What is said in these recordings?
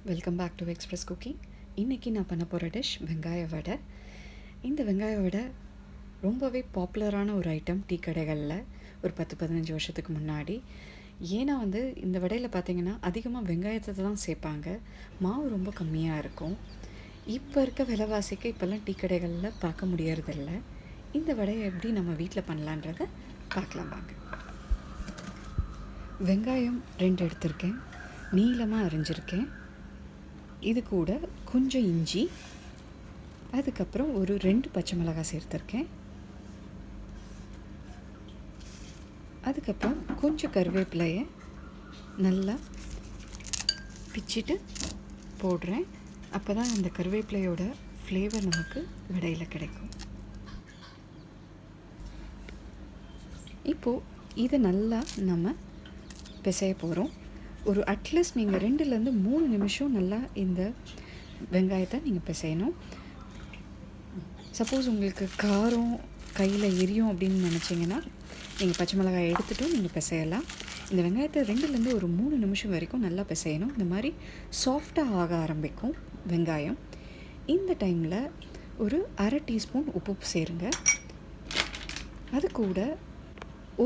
Welcome back to express cooking. இன்றைக்கி நான் பண்ண போகிற டிஷ் வெங்காய வடை. இந்த வெங்காய வடை ரொம்பவே பாப்புலரான ஒரு ஐட்டம் டீ கடைகளில் ஒரு 10-15 வருஷத்துக்கு முன்னாடி. ஏன்னா இந்த வடையில் பார்த்திங்கன்னா அதிகமாக வெங்காயத்தை தான் சேர்ப்பாங்க, மாவு ரொம்ப கம்மியாக இருக்கும். இப்போ இருக்க விலைவாசிக்கு இப்போல்லாம் டீ கடைகளில் பார்க்க முடியறதில்ல. இந்த வடையை எப்படி நம்ம வீட்டில் பண்ணலான்றதை பார்க்கலாம் வாங்க. வெங்காயம் 2 எடுத்திருக்கேன், நீளமாக அரிஞ்சிருக்கேன். இது கூட கொஞ்சம் இஞ்சி, அதுக்கப்புறம் ஒரு 2 பச்சை மிளகாய் சேர்த்துருக்கேன். அதுக்கப்புறம் கொஞ்சம் கருவேப்பிலையை நல்லா பிச்சிட்டு போடுறேன். அப்போ தான் அந்த கருவேப்பிலையோட ஃப்ளேவர் நமக்கு வடையில் கிடைக்கும். இப்போது இதை நல்லா நம்ம பிசைய போகிறோம். ஒரு அட்லீஸ்ட் நீங்கள் 2-3 நிமிஷம் நல்லா இந்த வெங்காயத்தை நீங்கள் பிசையணும். சப்போஸ் உங்களுக்கு காரம் கையில் எரியும் அப்படின்னு நினச்சிங்கன்னா நீங்கள் பச்சை மிளகாய் எடுத்துகிட்டும் நீங்கள் பிசையலாம். இந்த வெங்காயத்தை 2-3 நிமிஷம் வரைக்கும் நல்லா பிசையணும். இந்த மாதிரி சாஃப்டாக ஆக ஆரம்பிக்கும் வெங்காயம். இந்த டைமில் ஒரு 1/2 டீஸ்பூன் உப்பு சேருங்க. அது கூட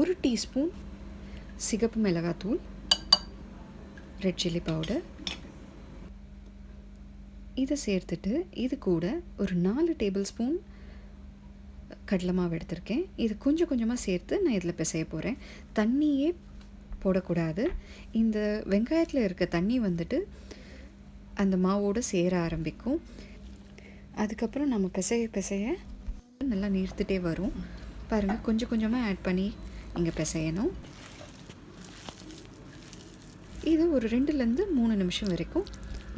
1 டீஸ்பூன் சிகப்பு மிளகாத்தூள், Rechillypowder, இதை சேர்த்துட்டு இது கூட ஒரு 4 டேபிள் ஸ்பூன் கடலை மாவு எடுத்திருக்கேன். இது கொஞ்சம் கொஞ்சமாக சேர்த்து நான் இதில் பிசைய போகிறேன். தண்ணியே போடக்கூடாது. இந்த வெங்காயத்தில் இருக்க தண்ணி அந்த மாவோடு சேர ஆரம்பிக்கும். அதுக்கப்புறம் நம்ம பிசைய நல்லா நீர்த்துட்டே வரும். பாருங்கள், கொஞ்சம் கொஞ்சமாக ஆட் பண்ணி இங்கே பிசையணும். இது ஒரு 2-3 நிமிஷம் வரைக்கும்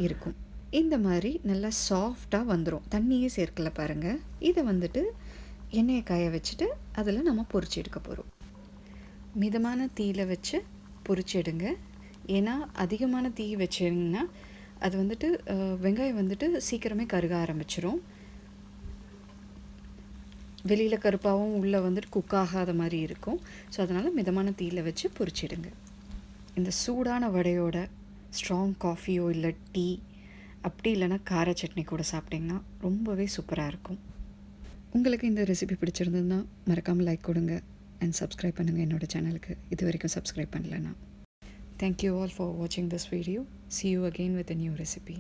இருக்கும். இந்த மாதிரி நல்லா சாஃப்டாக வந்துடும், தண்ணியே சேர்க்கல பாருங்கள். இதை எண்ணெயை காய வச்சுட்டு அதில் நம்ம பொரிச்சு எடுக்க போகிறோம். மிதமான தீயில் வச்சு பொரிச்சு எடுங்க. ஏன்னா அதிகமான தீ வச்சிங்கன்னா அது வெங்காயம் சீக்கிரமே கருக ஆரம்பிச்சிரும். வெளியில் கருப்பாகவும் உள்ளே குக் ஆகாத மாதிரி இருக்கும். ஸோ அதனால் மிதமான தீயில் வச்சு பொரிச்சிடுங்க. இந்த சூடான வடையோட ஸ்ட்ராங் காஃபியோ இல்லை டீ, அப்படி இல்லைன்னா கார சட்னி கூட சாப்பிட்டிங்கன்னா ரொம்பவே சூப்பராக இருக்கும். உங்களுக்கு இந்த ரெசிபி பிடிச்சிருந்ததுன்னா மறக்காமல் லைக் கொடுங்க அண்ட் சப்ஸ்கிரைப் பண்ணுங்கள் என்னோடய சேனலுக்கு, இது வரைக்கும் சப்ஸ்கிரைப் பண்ணலன்னா. தேங்க்யூ ஆல் ஃபார் வாட்சிங் this video. See you again with a new recipe.